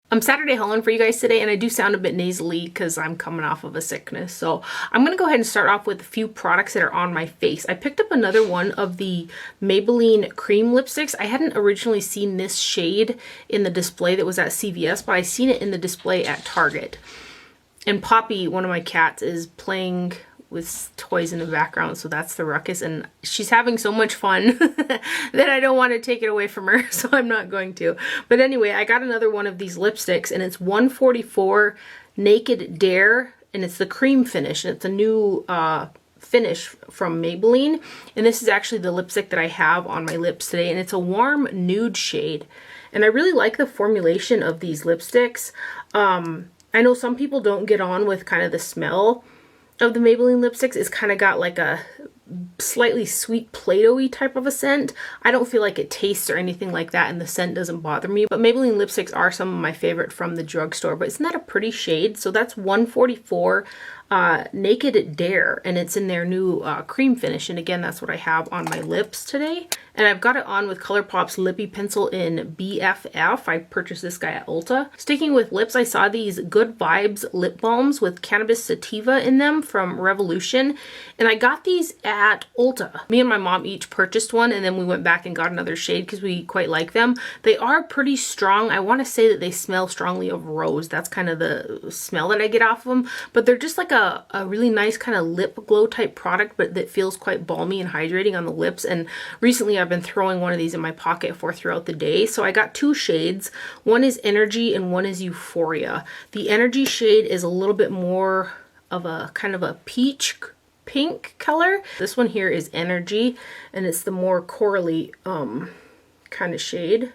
I'm Saturday hauling for you guys today, and I do sound a bit nasally because I'm coming off of a sickness. So I'm going to go ahead and start off with a few products that are on my face. I picked up another one of the Maybelline Creme lipsticks. I hadn't originally seen this shade in the display that was at CVS, but I seen it in the display at Target. And Poppy, one of my cats, is playing with toys in the background, so that's the ruckus, and she's having so much fun that I don't want to take it away from her, so I'm not going to. But anyway, I got another one of these lipsticks, and it's 144 Naked Dare, and it's the cream finish, and it's a new finish from Maybelline, and this is actually the lipstick that I have on my lips today, and it's a warm nude shade, and I really like the formulation of these lipsticks. I know some people don't get on with kind of the smell of the Maybelline lipsticks. It's kind of got like a slightly sweet Play-Doh-y type of a scent. I don't feel like it tastes or anything like that, and the scent doesn't bother me. But Maybelline lipsticks are some of my favorite from the drugstore. But isn't that a pretty shade? So that's 144 Naked Dare, and it's in their new cream finish. And again, that's what I have on my lips today. And I've got it on with ColourPop's Lippy Pencil in BFF. I purchased this guy at Ulta. Sticking with lips, I saw these Good Vibes lip balms with cannabis sativa in them from Revolution. And I got these at Ulta. Me and my mom each purchased one, and then we went back and got another shade because we quite like them. They are pretty strong. I want to say that they smell strongly of rose. That's kind of the smell that I get off of them. But they're just like a really nice kind of lip glow type product, but that feels quite balmy and hydrating on the lips. And recently I've been throwing one of these in my pocket for throughout the day. So I got two shades. One is Energy and one is Euphoria. The Energy shade is a little bit more of a kind of a peach pink color. This one here is Energy, and it's the more corally kind of shade.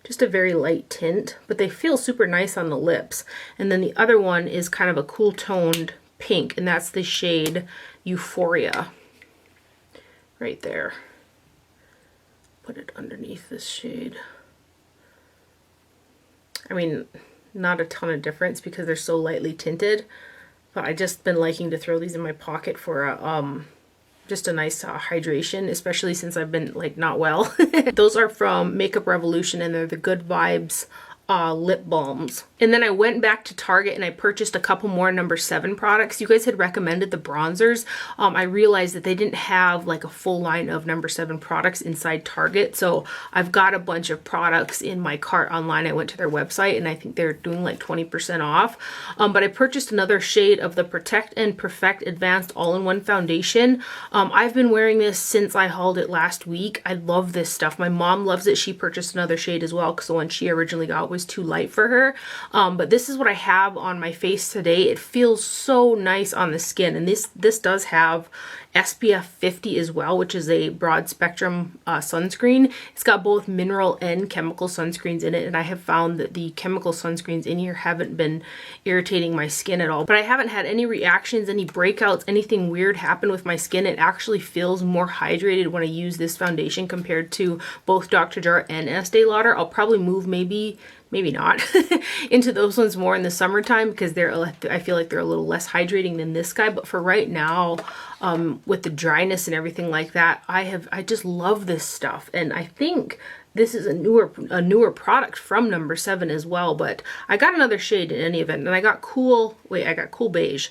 Just a very light tint, but they feel super nice on the lips. And then the other one is kind of a cool toned pink, and that's the shade Euphoria right there. Put it underneath this shade. I mean, not a ton of difference because they're so lightly tinted, but I just been liking to throw these in my pocket for a just a nice hydration, especially since I've been like not well. Those are from Makeup Revolution, and they're the Good Vibes lip balms. And then I went back to Target and I purchased a couple more No7 products. You guys had recommended the bronzers. I realized that they didn't have like a full line of No7 products inside Target, so I've got a bunch of products in my cart online. I went to their website and I think they're doing like 20% off. But I purchased another shade of the Protect and Perfect Advanced All-in-One Foundation. I've been wearing this since I hauled it last week. I love this stuff. My mom loves it. She purchased another shade as well because the one she originally got was too light for her. But this is what I have on my face today. It feels so nice on the skin, and this does have SPF 50 as well, which is a broad spectrum sunscreen. It's got both mineral and chemical sunscreens in it, and I have found that the chemical sunscreens in here haven't been irritating my skin at all. But I haven't had any reactions, any breakouts, anything weird happen with my skin. It actually feels more hydrated when I use this foundation compared to both Dr. Jart and Estee Lauder. I'll probably move maybe not into those ones more in the summertime because I feel like they're a little less hydrating than this guy. But for right now, with the dryness and everything like that, I just love this stuff, and I think this is a newer product from No7 as well. But I got another shade in any event, and I got Cool Beige.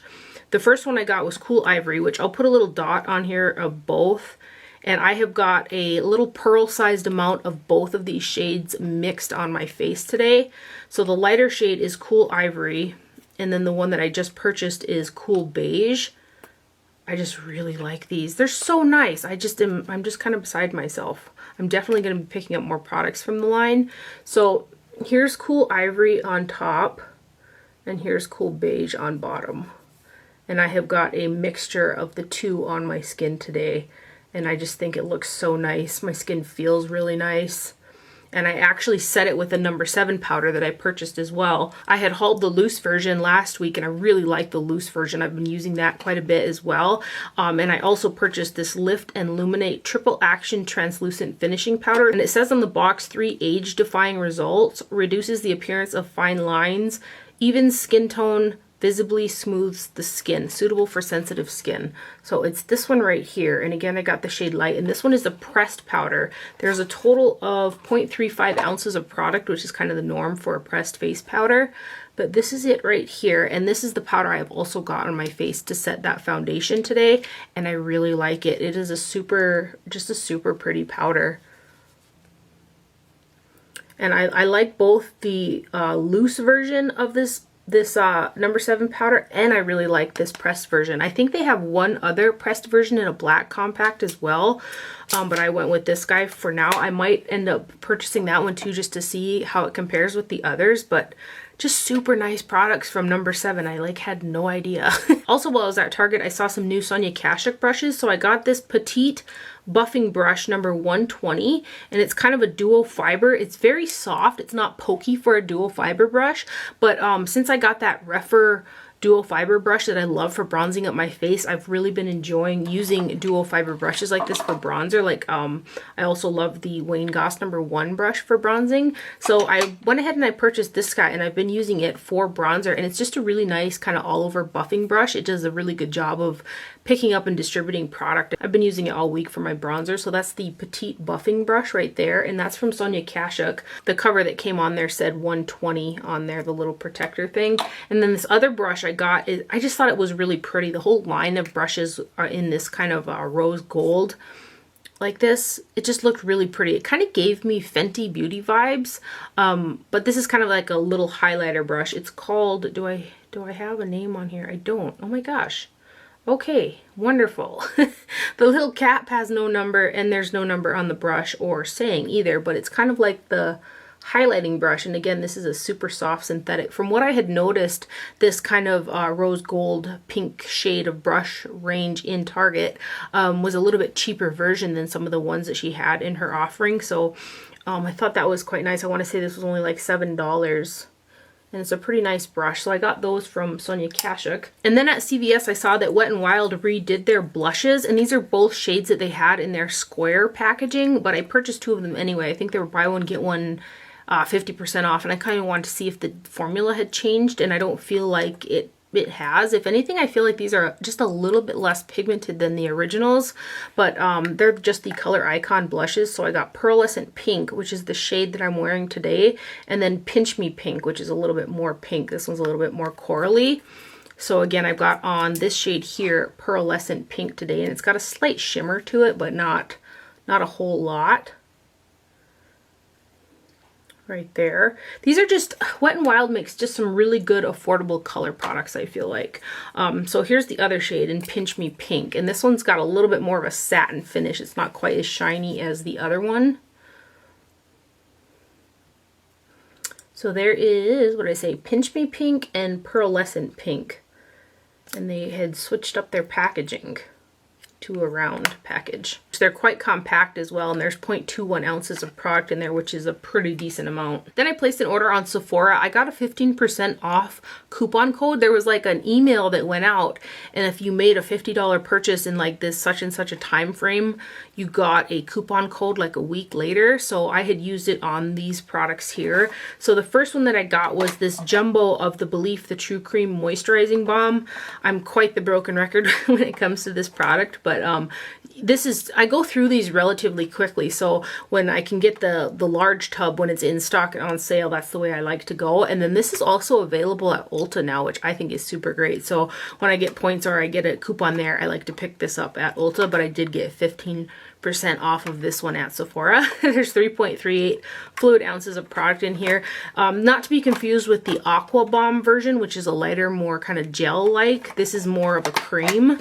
The first one I got was Cool Ivory, which I'll put a little dot on here of both. And I have got a little pearl-sized amount of both of these shades mixed on my face today. So the lighter shade is Cool Ivory, and then the one that I just purchased is Cool Beige. I just really like these. They're so nice. I'm just kind of beside myself. I'm definitely going to be picking up more products from the line. So here's Cool Ivory on top, and here's Cool Beige on bottom. And I have got a mixture of the two on my skin today. And I just think it looks so nice. My skin feels really nice. And I actually set it with a No7 powder that I purchased as well. I had hauled the loose version last week, and I really like the loose version. I've been using that quite a bit as well. And I also purchased this Lift and Illuminate Triple Action Translucent Finishing Powder. And it says on the box, 3 age-defying results, reduces the appearance of fine lines, even skin tone, visibly smooths the skin, suitable for sensitive skin. So it's this one right here. And again, I got the shade Light, and this one is the pressed powder. There's a total of 0.35 ounces of product, which is kind of the norm for a pressed face powder. But this is it right here, and this is the powder I've also got on my face to set that foundation today, and I really like it. It is just a super pretty powder. And I like both the loose version of this number 7 powder, and I really like this pressed version. I think they have one other pressed version in a black compact as well, but I went with this guy for now. I might end up purchasing that one too, just to see how it compares with the others, but just super nice products from number 7. I like had no idea. Also, while I was at Target, I saw some new Sonia Kashuk brushes. So I got this Petite buffing brush number 120, and it's kind of a dual fiber. It's very soft. It's not pokey for a dual fiber brush, but since I got that Refer dual fiber brush that I love for bronzing up my face, I've really been enjoying using dual fiber brushes like this for bronzer. Like I also love the Wayne Goss number 1 brush for bronzing. So I went ahead and I purchased this guy, and I've been using it for bronzer, and it's just a really nice kind of all over buffing brush. It does a really good job of picking up and distributing product. I've been using it all week for my bronzer. So that's the Petite buffing brush right there, and that's from Sonia Kashuk. The cover that came on there said 120 on there, the little protector thing. And then this other brush I got, I just thought it was really pretty. The whole line of brushes are in this kind of rose gold like this. It just looked really pretty. It kind of gave me Fenty Beauty vibes, but this is kind of like a little highlighter brush. It's called, do I have a name on here? I don't. Oh my gosh. Okay, wonderful. The little cap has no number, and there's no number on the brush or saying either, but it's kind of like the highlighting brush. And again, this is a super soft synthetic. From what I had noticed, this kind of rose gold pink shade of brush range in Target was a little bit cheaper version than some of the ones that she had in her offering. So I thought that was quite nice. I want to say this was only like $7. And it's a pretty nice brush. So I got those from Sonia Kashuk. And then at CVS, I saw that Wet n Wild redid their blushes. And these are both shades that they had in their square packaging. But I purchased 2 of them anyway. I think they were buy one, get one 50% off. And I kind of wanted to see if the formula had changed. And I don't feel like it has. If anything, I feel like these are just a little bit less pigmented than the originals, but they're just the Color Icon blushes. So I got Pearlescent Pink, which is the shade that I'm wearing today, and then Pinch Me Pink, which is a little bit more pink. This one's a little bit more corally. So again, I've got on this shade here, Pearlescent Pink today, and it's got a slight shimmer to it, but not a whole lot. Right there. These are just, Wet n Wild makes just some really good affordable color products, I feel like. So here's the other shade in Pinch Me Pink, and this one's got a little bit more of a satin finish. It's not quite as shiny as the other one. So there is, what did I say, Pinch Me Pink and Pearlescent Pink. And they had switched up their packaging to a round package. So they're quite compact as well, and there's 0.21 ounces of product in there, which is a pretty decent amount. Then I placed an order on Sephora. I got a 15% off coupon code. There was like an email that went out, and if you made a $50 purchase in like this such and such a time frame, you got a coupon code like a week later. So I had used it on these products here. So the first one that I got was this jumbo of the Belif the True Cream Moisturizing Balm. I'm quite the broken record when it comes to this product, but this is, I go through these relatively quickly, so when I can get the large tub when it's in stock and on sale, that's the way I like to go. And then this is also available at Ulta now, which I think is super great. So when I get points or I get a coupon there, I like to pick this up at Ulta, but I did get 15% off of this one at Sephora. There's 3.38 fluid ounces of product in here. Not to be confused with the Aqua Bomb version, which is a lighter, more kind of gel-like. This is more of a cream.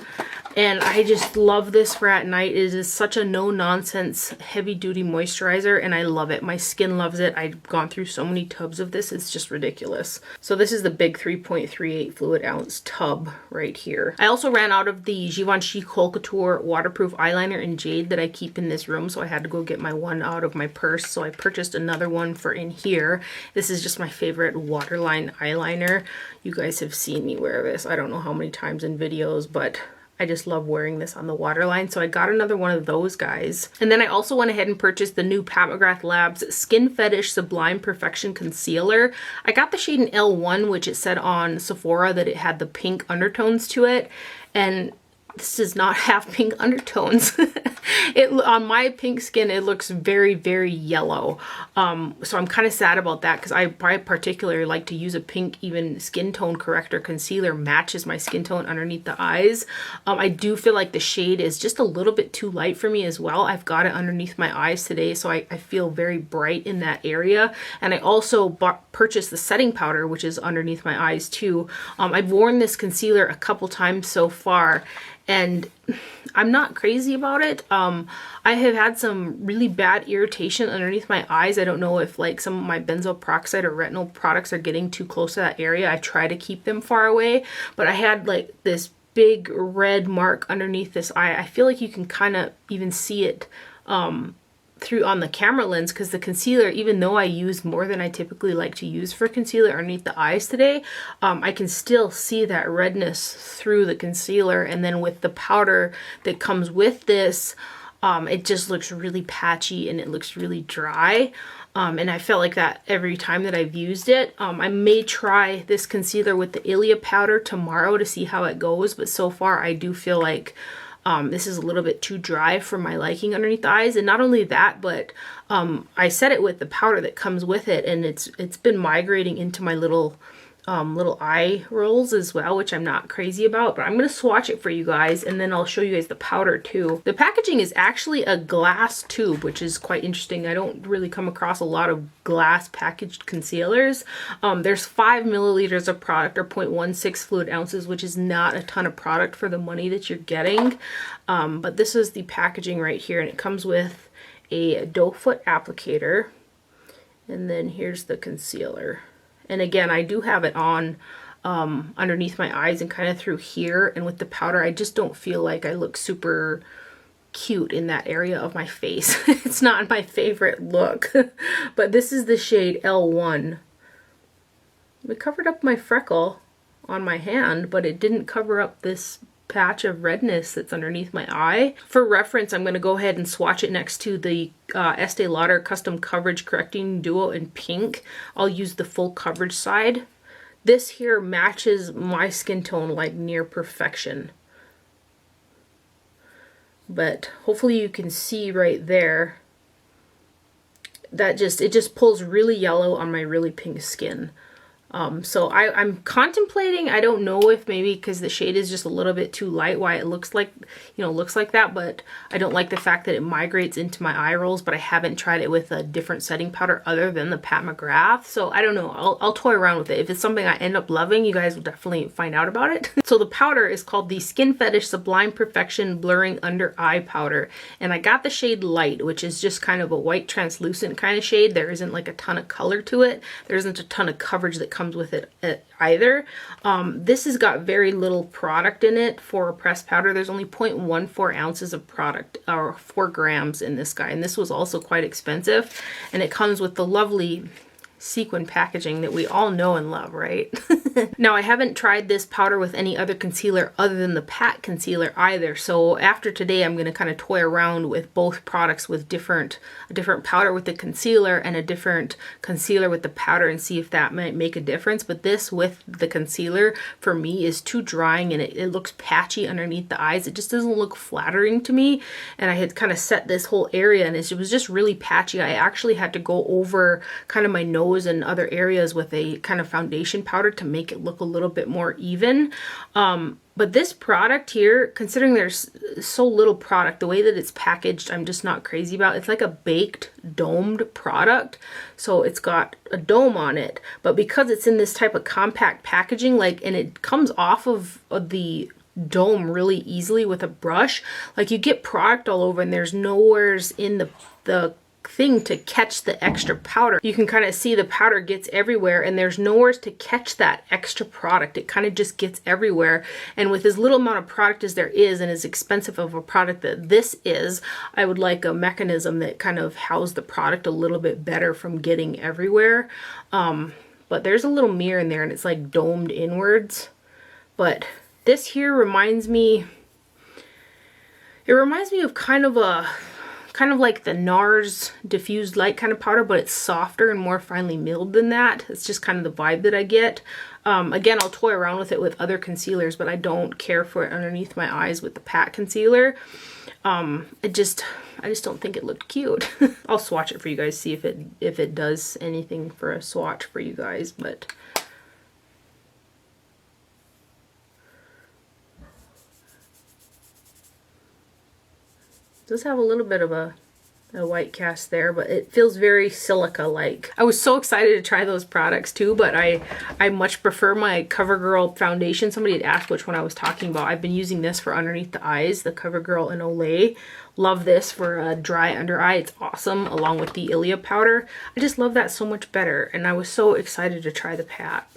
And I just love this for at night. It is such a no-nonsense, heavy-duty moisturizer, and I love it. My skin loves it. I've gone through so many tubs of this. It's just ridiculous. So this is the big 3.38 fluid ounce tub right here. I also ran out of the Givenchy Kohl Couture waterproof eyeliner in Jade that I keep in this room, so I had to go get my one out of my purse. So I purchased another one for in here. This is just my favorite waterline eyeliner. You guys have seen me wear this I don't know how many times in videos, but I just love wearing this on the waterline. So I got another one of those guys. And then I also went ahead and purchased the new Pat McGrath Labs Skin Fetish Sublime Perfection Concealer. I got the shade in L1, which it said on Sephora that it had the pink undertones to it. And this does not have pink undertones. On my pink skin, it looks very, very yellow. So I'm kind of sad about that because I particularly like to use a pink even skin tone corrector concealer matches my skin tone underneath the eyes. I do feel like the shade is just a little bit too light for me as well. I've got it underneath my eyes today, so I feel very bright in that area. And I also purchased the setting powder, which is underneath my eyes too. I've worn this concealer a couple times so far, and I'm not crazy about it. I have had some really bad irritation underneath my eyes. I don't know if like some of my benzoyl peroxide or retinol products are getting too close to that area. I try to keep them far away, but I had like this big red mark underneath this eye. I feel like you can kind of even see it through on the camera lens, because the concealer, even though I use more than I typically like to use for concealer underneath the eyes today, I can still see that redness through the concealer. And then with the powder that comes with this, it just looks really patchy and it looks really dry. And I felt like that every time that I've used it. I may try this concealer with the Ilia powder tomorrow to see how it goes, but so far I do feel like this is a little bit too dry for my liking underneath the eyes. And not only that, but I set it with the powder that comes with it, and it's been migrating into my little eye rolls as well, which I'm not crazy about. But I'm going to swatch it for you guys, and then I'll show you guys the powder too. The packaging is actually a glass tube, which is quite interesting. I don't really come across a lot of glass packaged concealers. There's 5 milliliters of product, or 0.16 fluid ounces, which is not a ton of product for the money that you're getting. But this is the packaging right here, and it comes with a doe foot applicator, and then here's the concealer. And again, I do have it on underneath my eyes and kind of through here. And with the powder, I just don't feel like I look super cute in that area of my face. It's not my favorite look. But this is the shade L1. It covered up my freckle on my hand, but it didn't cover up this patch of redness that's underneath my eye. For reference, I'm going to go ahead and swatch it next to the Estee Lauder Custom Coverage Correcting Duo in pink. I'll use the full coverage side. This here matches my skin tone like near perfection. But hopefully you can see right there that it just pulls really yellow on my really pink skin. So I'm contemplating, I don't know if maybe because the shade is just a little bit too light why it looks like, looks like that, but I don't like the fact that it migrates into my eye rolls, but I haven't tried it with a different setting powder other than the Pat McGrath. So I don't know, I'll toy around with it. If it's something I end up loving, you guys will definitely find out about it. So the powder is called the Skin Fetish Sublime Perfection Blurring Under Eye Powder. And I got the shade Light, which is just kind of a white translucent kind of shade. There isn't like a ton of color to it. There isn't a ton of coverage that comes with it either. This has got very little product in it for a pressed powder. There's only 0.14 ounces of product, or 4 grams in this guy, and this was also quite expensive. And it comes with the lovely sequin packaging that we all know and love, right? Now, I haven't tried this powder with any other concealer other than the Pat concealer either. So after today, I'm going to kind of toy around with both products with a different powder with the concealer and a different concealer with the powder and see if that might make a difference. But this with the concealer for me is too drying, and it looks patchy underneath the eyes. It just doesn't look flattering to me. And I had kind of set this whole area and it was just really patchy. I actually had to go over kind of my nose and other areas with a kind of foundation powder to make it look a little bit more even. But this product here, considering there's so little product, the way that it's packaged, I'm just not crazy about. It's like a baked domed product. So it's got a dome on it, but because it's in this type of compact packaging, and it comes off of the dome really easily with a brush, like you get product all over and there's nowheres in the thing to catch the extra powder. You can kind of see the powder gets everywhere and there's nowhere to catch that extra product. It kind of just gets everywhere. And with as little amount of product as there is and as expensive of a product that this is, I would like a mechanism that kind of housed the product a little bit better from getting everywhere. But there's a little mirror in there and it's like domed inwards. But this here reminds me It reminds me of kind of like the NARS diffused light kind of powder, but it's softer and more finely milled than that. It's just kind of the vibe that I get. Again, I'll toy around with it with other concealers, but I don't care for it underneath my eyes with the pat concealer. I just don't think it looked cute. I'll swatch it for you guys, see if it does anything for a swatch for you guys, but it does have a little bit of a white cast there, but it feels very silica-like. I was so excited to try those products too, but I much prefer my CoverGirl foundation. Somebody had asked which one I was talking about. I've been using this for underneath the eyes, the CoverGirl in Olay. Love this for a dry under eye. It's awesome, along with the Ilia powder. I just love that so much better, and I was so excited to try the pat.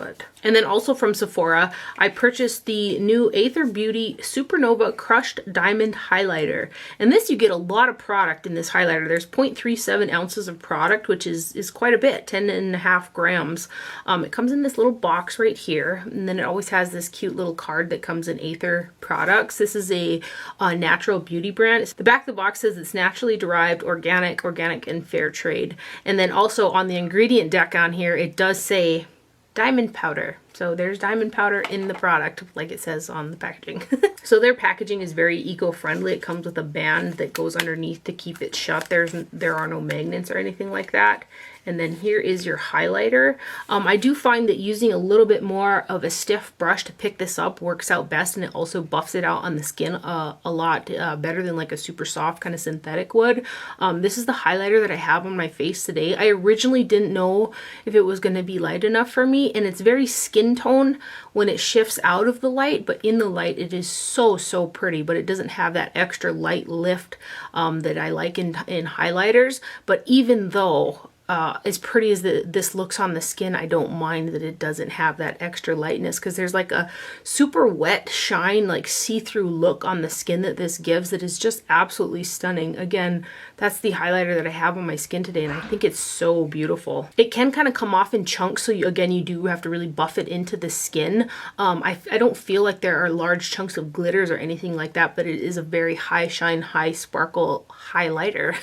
And then also from Sephora, I purchased the new Aether Beauty Supernova Crushed Diamond Highlighter. And this, you get a lot of product in this highlighter. There's 0.37 ounces of product, which is quite a bit, 10.5 grams. It comes in this little box right here, and then it always has this cute little card that comes in Aether products. This is a natural beauty brand. The back of the box says it's naturally derived, organic, and fair trade. And then also on the ingredient deck on here, it does say diamond powder. So there's diamond powder in the product, like it says on the packaging. So their packaging is very eco-friendly. It comes with a band that goes underneath to keep it shut. There are no magnets or anything like that. And then here is your highlighter. I do find that using a little bit more of a stiff brush to pick this up works out best, and it also buffs it out on the skin a lot better than like a super soft kind of synthetic would. This is the highlighter that I have on my face today. I originally didn't know if it was going to be light enough for me, and it's very skin tone when it shifts out of the light, but in the light it is so pretty, but it doesn't have that extra light lift that I like in highlighters. But even though as pretty as this looks on the skin, I don't mind that it doesn't have that extra lightness, because there's like a super wet shine, like see-through look on the skin that this gives that is just absolutely stunning. Again, that's the highlighter that I have on my skin today, and I think it's so beautiful. It can kind of come off in chunks, so you do have to really buff it into the skin. I don't feel like there are large chunks of glitters or anything like that, but it is a very high shine, high sparkle highlighter.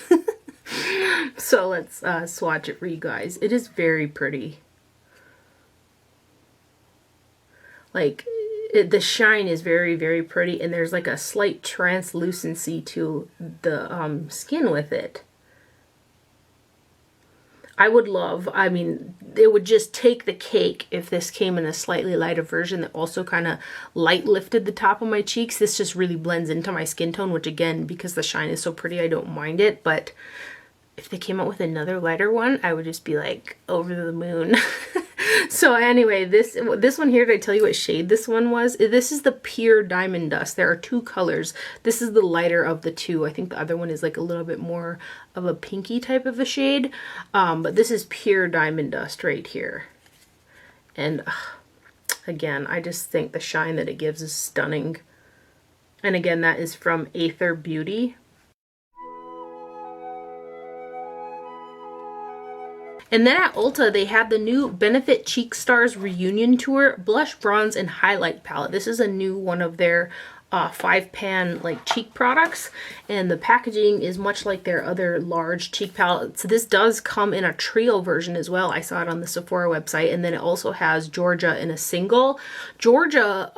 So let's swatch it for you guys. It is very pretty. Like, the shine is very pretty, and there's like a slight translucency to the skin with it. I mean, it would just take the cake if this came in a slightly lighter version that also kind of light lifted the top of my cheeks. This just really blends into my skin tone, which again, because the shine is so pretty, I don't mind it. But if they came out with another lighter one, I would just be like over the moon. So anyway, this one here, did I tell you what shade this one was? This is the Pure Diamond Dust. There are two colors. This is the lighter of the two. I think the other one is like a little bit more of a pinky type of a shade. But this is Pure Diamond Dust right here. And again, I just think the shine that it gives is stunning. And again, that is from Aether Beauty. And then at Ulta, they had the new Benefit Cheek Stars Reunion Tour Blush, Bronze, and Highlight Palette. This is a new one of their 5-pan like cheek products, and the packaging is much like their other large cheek palettes. So this does come in a trio version as well. I saw it on the Sephora website, and then it also has Georgia in a single. Georgia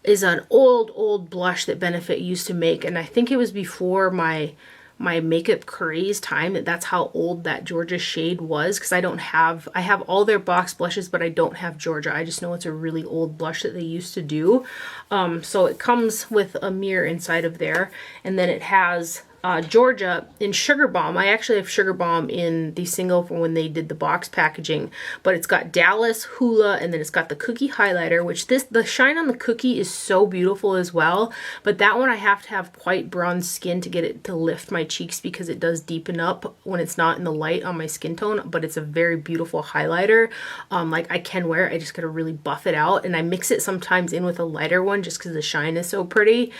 is an old blush that Benefit used to make, and I think it was before my makeup craze time that's how old that Georgia shade was, because I have all their box blushes, but I don't have Georgia. I just know it's a really old blush that they used to do. So it comes with a mirror inside of there, and then it has Georgia in Sugar Bomb. I actually have Sugar Bomb in the single from when they did the box packaging, but it's got Dallas, Hula, and then it's got the Cookie highlighter, which the shine on the Cookie is so beautiful as well, but that one I have to have quite bronze skin to get it to lift my cheeks, because it does deepen up when it's not in the light on my skin tone. But it's a very beautiful highlighter. Like, I can wear it, I just gotta really buff it out, and I mix it sometimes in with a lighter one just because the shine is so pretty.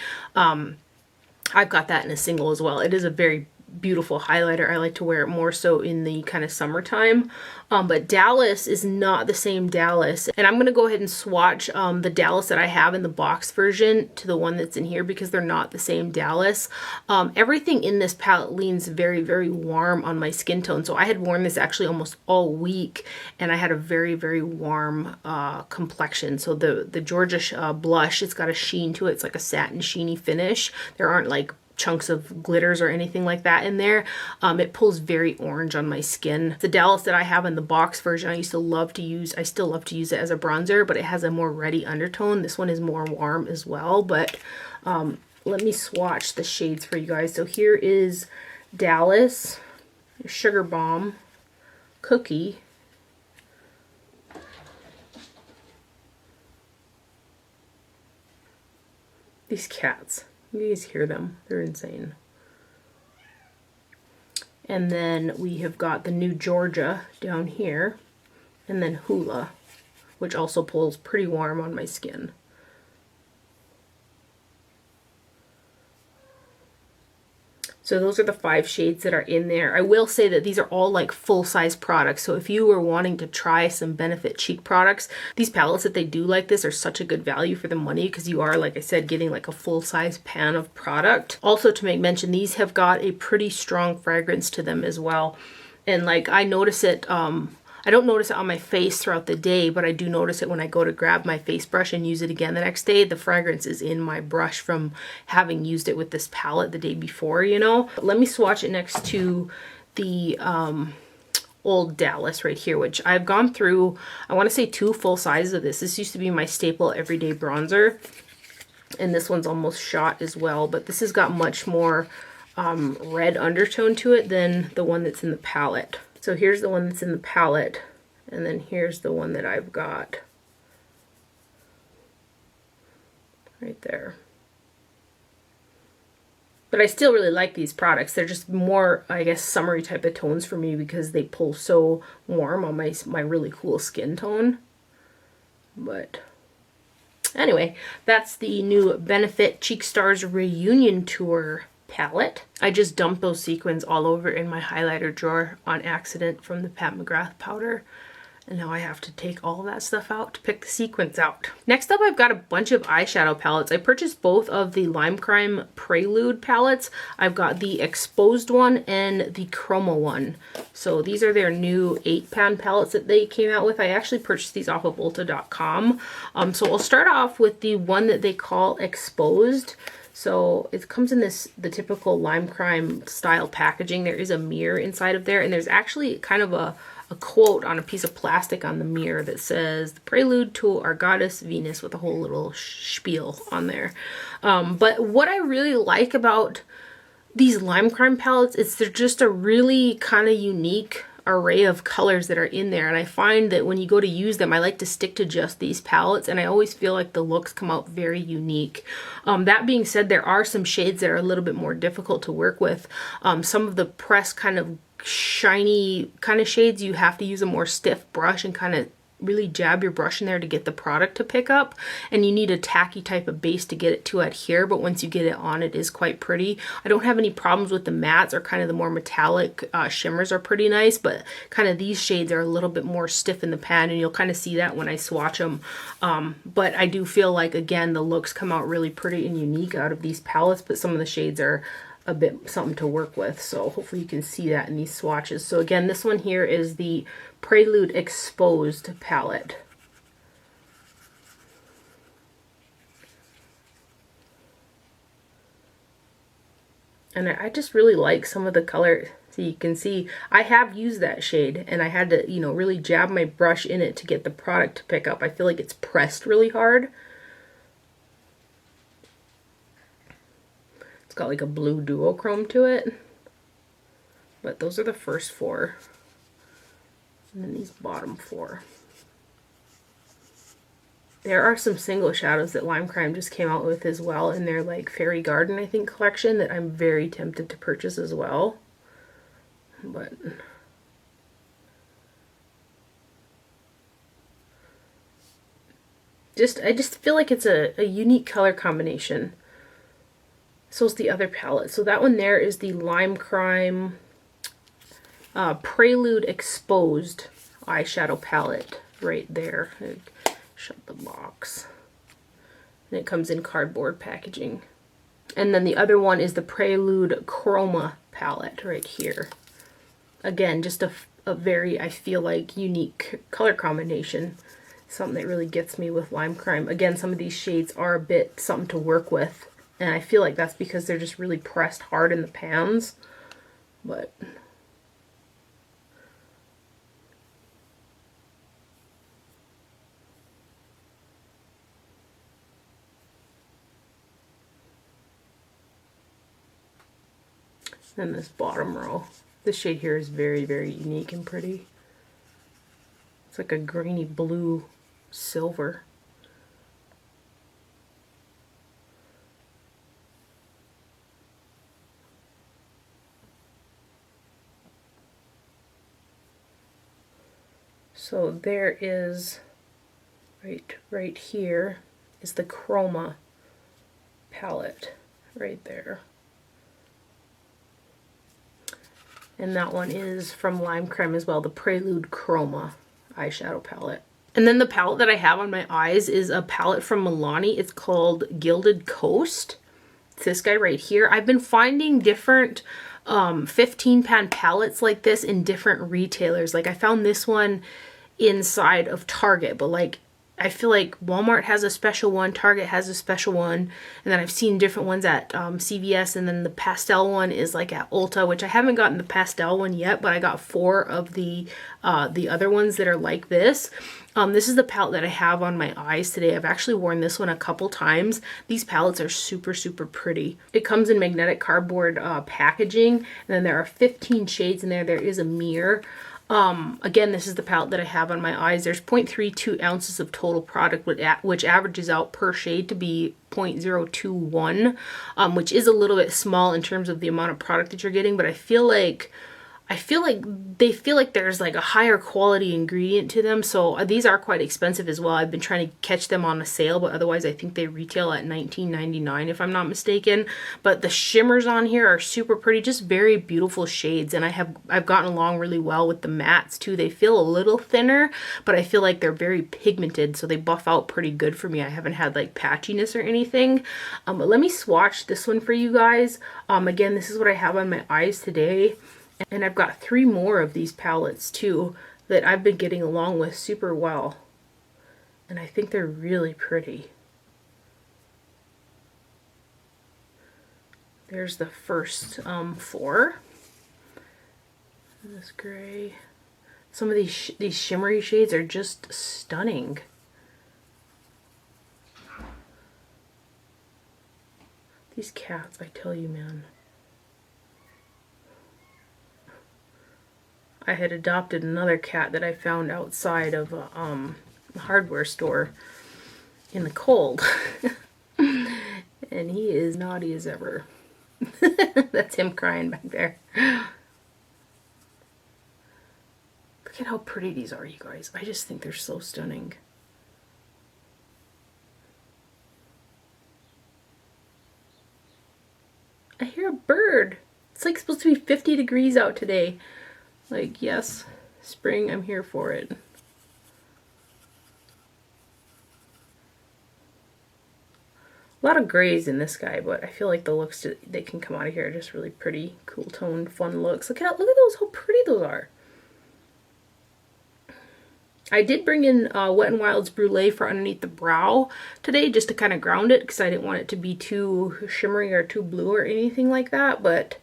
I've got that in a single as well. It is a very beautiful highlighter. I like to wear it more so in the kind of summertime. But Dallas is not the same Dallas. And I'm going to go ahead and swatch the Dallas that I have in the box version to the one that's in here because they're not the same Dallas. Everything in this palette leans very, very warm on my skin tone. So I had worn this actually almost all week and I had a very, very warm complexion. So the Georgia blush, it's got a sheen to it. It's like a satin sheeny finish. There aren't like chunks of glitters or anything like that in there. It pulls very orange on my skin. The Dallas that I have in the box version, I still love to use it as a bronzer, but it has a more reddy undertone. This one is more warm as well, but let me swatch the shades for you guys. So here is Dallas, Sugar Bomb, Cookie, these cats. You guys hear them. They're insane. And then we have got the new Georgia down here. And then Hula, which also pulls pretty warm on my skin. So those are the 5 shades that are in there. I will say that these are all like full-size products. So if you were wanting to try some Benefit cheek products, these palettes that they do like this are such a good value for the money because you are, like I said, getting like a full-size pan of product. Also to make mention, these have got a pretty strong fragrance to them as well. And like I notice it, I don't notice it on my face throughout the day, but I do notice it when I go to grab my face brush and use it again the next day. The fragrance is in my brush from having used it with this palette the day before, you know. But let me swatch it next to the old Dallas right here, which I've gone through, I want to say 2 full sizes of this. This used to be my staple everyday bronzer. And this one's almost shot as well, but this has got much more red undertone to it than the one that's in the palette. So here's the one that's in the palette, and then here's the one that I've got right there. But I still really like these products. They're just more, I guess, summery type of tones for me because they pull so warm on my really cool skin tone. But anyway, that's the new Benefit Cheek Stars Reunion Tour palette. I just dumped those sequins all over in my highlighter drawer on accident from the Pat McGrath powder. And now I have to take all that stuff out to pick the sequins out. Next up, I've got a bunch of eyeshadow palettes. I purchased both of the Lime Crime Prelude palettes. I've got the Exposed one and the Chroma one. So these are their new 8-pan palettes that they came out with. I actually purchased these off of Ulta.com. So I'll start off with the one that they call Exposed. So it comes in the typical Lime Crime style packaging. There is a mirror inside of there, and there's actually kind of a quote on a piece of plastic on the mirror that says, "The prelude to our goddess Venus," with a whole little spiel on there. But what I really like about these Lime Crime palettes is they're just a really kind of unique array of colors that are in there, and I find that when you go to use them, I like to stick to just these palettes, and I always feel like the looks come out very unique. That being said, there are some shades that are a little bit more difficult to work with. Some of the pressed kind of shiny kind of shades, you have to use a more stiff brush and kind of really jab your brush in there to get the product to pick up, and you need a tacky type of base to get it to adhere, but once you get it on, it is quite pretty. I don't have any problems with the mattes, or kind of the more metallic shimmers are pretty nice, but kind of these shades are a little bit more stiff in the pan, and you'll kind of see that when I swatch them. But I do feel like, again, the looks come out really pretty and unique out of these palettes, but some of the shades are a bit something to work with, so hopefully you can see that in these swatches. So again, this one here is the Prelude Exposed palette. And I just really like some of the color. So you can see I have used that shade, and I had to, you know, really jab my brush in it to get the product to pick up. I feel like it's pressed really hard. It's got like a blue duochrome to it. But those are the first 4. And then these bottom 4. There are some single shadows that Lime Crime just came out with as well in their like Fairy Garden, I think, collection that I'm very tempted to purchase as well. But I just feel like it's a unique color combination. So is the other palette. So that one there is the Lime Crime Prelude Exposed eyeshadow palette right there. Shut the box. And it comes in cardboard packaging. And then the other one is the Prelude Chroma palette right here. Again, just a very, I feel like, unique color combination. Something that really gets me with Lime Crime. Again, some of these shades are a bit something to work with. And I feel like that's because they're just really pressed hard in the pans. But then this bottom row. This shade here is very, very unique and pretty. It's like a grainy blue silver. So there is, right here is the Chroma palette, right there. And that one is from Lime Crime as well, the Prelude Chroma eyeshadow palette. And then the palette that I have on my eyes is a palette from Milani. It's called Gilded Coast. It's this guy right here. I've been finding different 15-pan palettes like this in different retailers. Like I found this one inside of Target, but like I feel like Walmart has a special one, Target has a special one, and then I've seen different ones at CVS, and then the pastel one is like at Ulta, which I haven't gotten the pastel one yet, but I got 4 of the other ones that are like this. This is the palette that I have on my eyes today. I've actually worn this one a couple times. These palettes are super, super pretty. It comes in magnetic cardboard packaging, and then there are 15 shades in there. There is a mirror. Again, this is the palette that I have on my eyes. There's 0.32 ounces of total product, which averages out per shade to be 0.021, which is a little bit small in terms of the amount of product that you're getting, but I feel like they feel like there's like a higher quality ingredient to them. So these are quite expensive as well. I've been trying to catch them on a sale, but otherwise I think they retail at $19.99 if I'm not mistaken. But the shimmers on here are super pretty, just very beautiful shades. And I've gotten along really well with the mattes too. They feel a little thinner, but I feel like they're very pigmented, so they buff out pretty good for me. I haven't had like patchiness or anything. But let me swatch this one for you guys. Again, this is what I have on my eyes today. And I've got 3 more of these palettes too that I've been getting along with super well. And I think they're really pretty. There's the first 4. This gray. Some of these shimmery shades are just stunning. These cats, I tell you, man. I had adopted another cat that I found outside of a hardware store in the cold. And he is naughty as ever. That's him crying back there. Look at how pretty these are, you guys. I just think they're so stunning. I hear a bird. It's like supposed to be 50 degrees out today. Like, yes, spring, I'm here for it. A lot of grays in this guy, but I feel like the looks that can come out of here are just really pretty, cool toned, fun looks. Look at those, how pretty those are. I did bring in Wet n Wild's Brulee for underneath the brow today, just to kind of ground it, because I didn't want it to be too shimmery or too blue or anything like that. But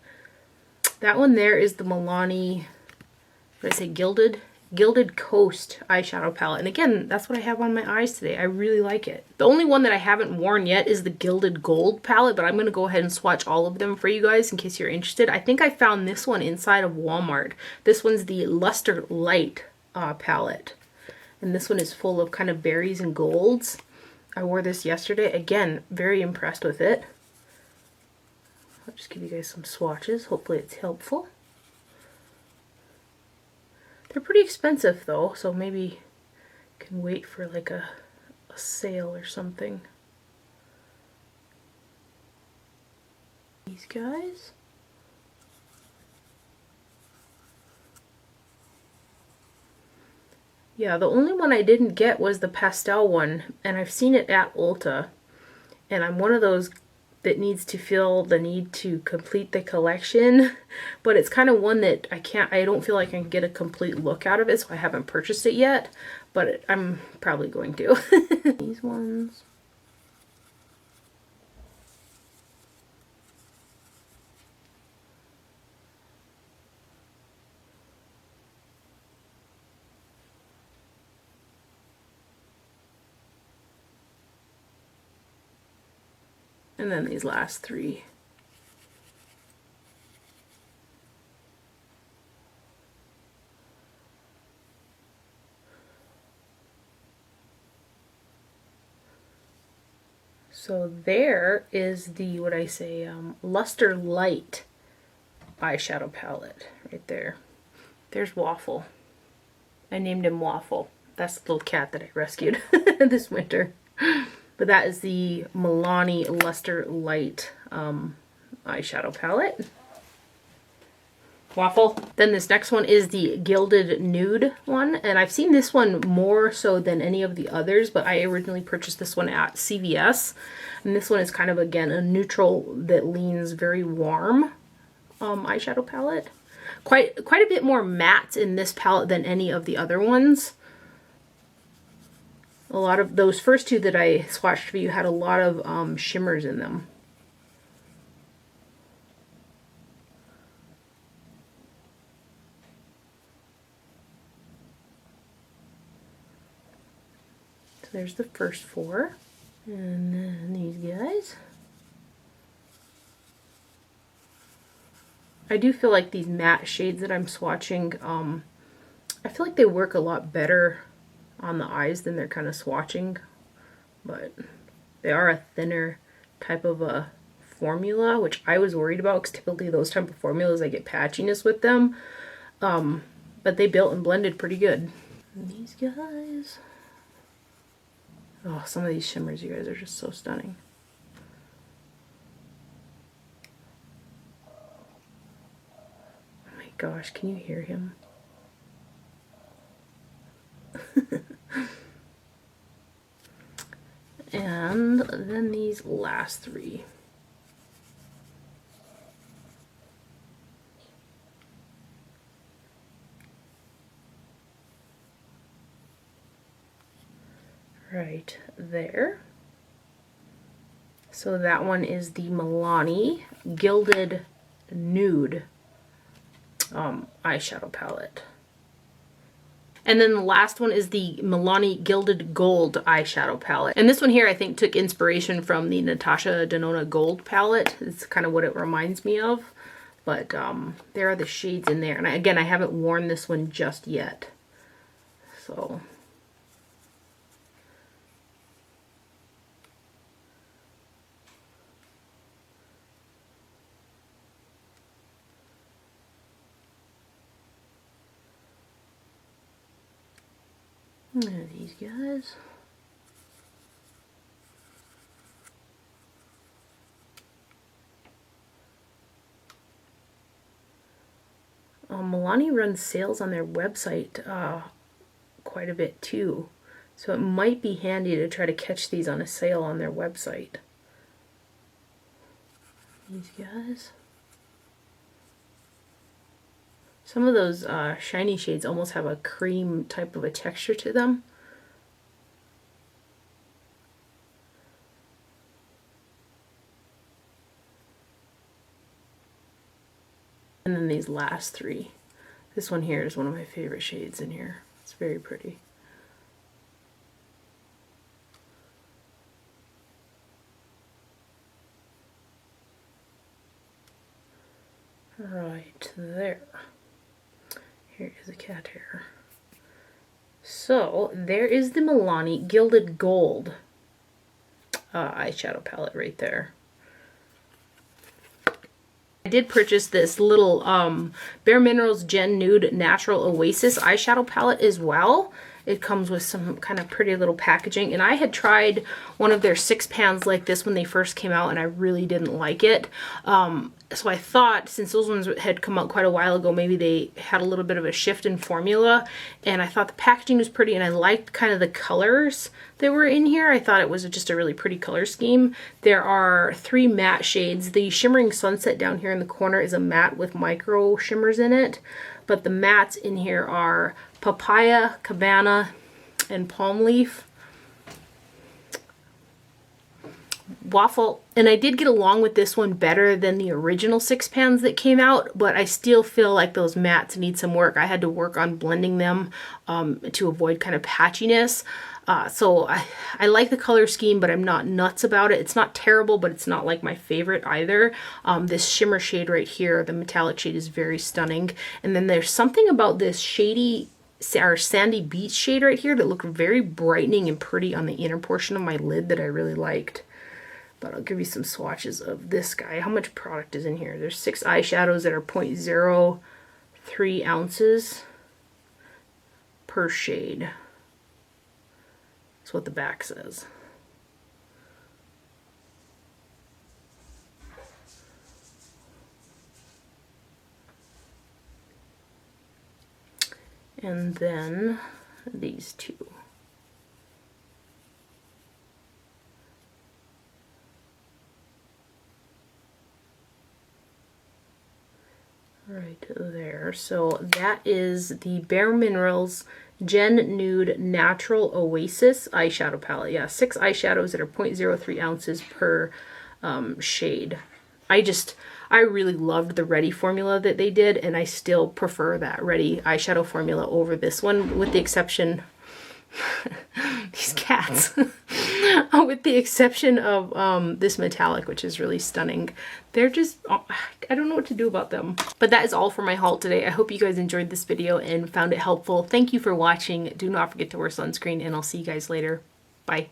that one there is the Milani, what did I say, Gilded Coast eyeshadow palette. And again, that's what I have on my eyes today. I really like it. The only one that I haven't worn yet is the Gilded Gold palette, but I'm going to go ahead and swatch all of them for you guys in case you're interested. I think I found this one inside of Walmart. This one's the Luster Light palette. And this one is full of kind of berries and golds. I wore this yesterday. Again, very impressed with it. I'll just give you guys some swatches. Hopefully it's helpful. They're pretty expensive though, so maybe can wait for like a sale or something. These guys. Yeah, the only one I didn't get was the pastel one, and I've seen it at Ulta, and I'm one of those that needs to feel the need to complete the collection, but it's kind of one that I don't feel like I can get a complete look out of it, so I haven't purchased it yet, but I'm probably going to. These ones. And then these last three. So there is the, what I say, Luster Light eyeshadow palette right there. There's Waffle. I named him Waffle. That's the little cat that I rescued this winter. But that is the Milani Luster Light eyeshadow palette. Waffle. Then this next one is the Gilded Nude one, and I've seen this one more so than any of the others, but I originally purchased this one at CVS, and this one is kind of, again, a neutral that leans very warm eyeshadow palette. Quite a bit more matte in this palette than any of the other ones. A lot of those first two that I swatched for you had a lot of shimmers in them. So there's the first four. And then these guys. I do feel like these matte shades that I'm swatching, I feel like they work a lot better on the eyes than they're kind of swatching, but they are a thinner type of a formula, which I was worried about because typically those type of formulas I get patchiness with them, but they built and blended pretty good. And these guys, oh, some of these shimmers, you guys, are just so stunning. Oh my gosh, can you hear him? And then these last three. Right there. So that one is the Milani Gilded Nude eyeshadow palette. And then the last one is the Milani Gilded Gold eyeshadow palette. And this one here I think took inspiration from the Natasha Denona Gold palette. It's kind of what it reminds me of. But there are the shades in there. And again, I haven't worn this one just yet. So... and these guys. Milani runs sales on their website quite a bit too, so it might be handy to try to catch these on a sale on their website. These guys. Some of those shiny shades almost have a cream type of a texture to them. And then these last three. This one here is one of my favorite shades in here. It's very pretty. Right there. Here is a cat hair. So there is the Milani Gilded Gold eyeshadow palette right there. I did purchase this little BareMinerals Gen Nude Natural Oasis eyeshadow palette as well. it comes with some kind of pretty little packaging. And I had tried one of their 6 pans like this when they first came out, and I really didn't like it. So I thought, since those ones had come out quite a while ago, maybe they had a little bit of a shift in formula. And I thought the packaging was pretty, and I liked kind of the colors that were in here. I thought it was just a really pretty color scheme. There are 3 matte shades. The Shimmering Sunset down here in the corner is a matte with micro shimmers in it. But the mattes in here are Papaya, Cabana, and Palm Leaf. Waffle, and I did get along with this one better than the original 6 pans that came out, but I still feel like those mattes need some work. I had to work on blending them to avoid kind of patchiness. So I like the color scheme, but I'm not nuts about it. It's not terrible, but it's not like my favorite either. This shimmer shade right here, the metallic shade, is very stunning. And then there's something about this shady or sandy beach shade right here that looked very brightening and pretty on the inner portion of my lid that I really liked. But I'll give you some swatches of this guy. How much product is in here? There's 6 eyeshadows that are 0.03 ounces per shade. That's what the back says. And then these 2. Right there. So that is the BareMinerals Gen Nude Natural Oasis eyeshadow palette. Yeah, 6 eyeshadows that are 0.03 ounces per shade. I really loved the Ready formula that they did, and I still prefer that Ready eyeshadow formula over this one, with the exception these cats with the exception of this metallic, which is really stunning. They're just, I don't know what to do about them. But that is all for my haul today. I hope you guys enjoyed this video and found it helpful. Thank you for watching. Do not forget to wear sunscreen, and I'll see you guys later. Bye.